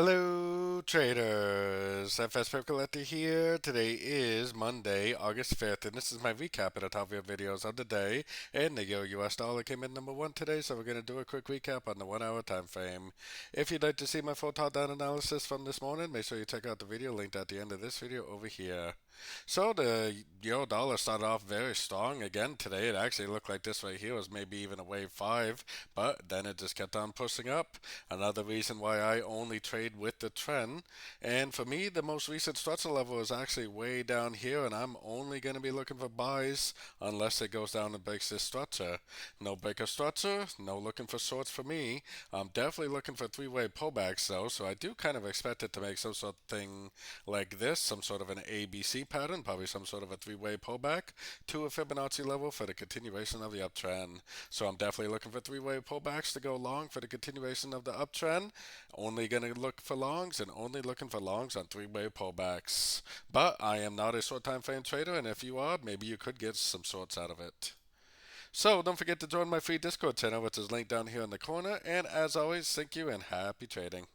Hello traders, FX Pip Collector here. Today is Monday, August 5th, and this is my recap of the top of videos of the day. And the Euro US dollar came in number one today, so we're going to do a quick recap on the 1 hour time frame. If you'd like to see my full top down analysis from this morning, make sure you check out the video linked at the end of this video over here. So the euro dollar started off very strong again today. It actually looked like this right here was maybe even a wave 5, but then it just kept on pushing up. Another reason why I only trade with the trend. And for me, the most recent structure level is actually way down here, and I'm only going to be looking for buys unless it goes down and breaks this structure. No break of structure, no looking for shorts for me. I'm definitely looking for three-way pullbacks though, so I do kind of expect it to make some sort of thing like this, some sort of an ABC pattern, probably some sort of a three-way pullback to a Fibonacci level for the continuation of the uptrend. So I'm definitely looking for three-way pullbacks to go long for the continuation of the uptrend. Only going to look for longs and only looking for longs on three-way pullbacks. But I am not a short time frame trader, and if you are, maybe you could get some shorts out of it. So don't forget to join my free Discord channel, which is linked down here in the corner. And as always, thank you and happy trading.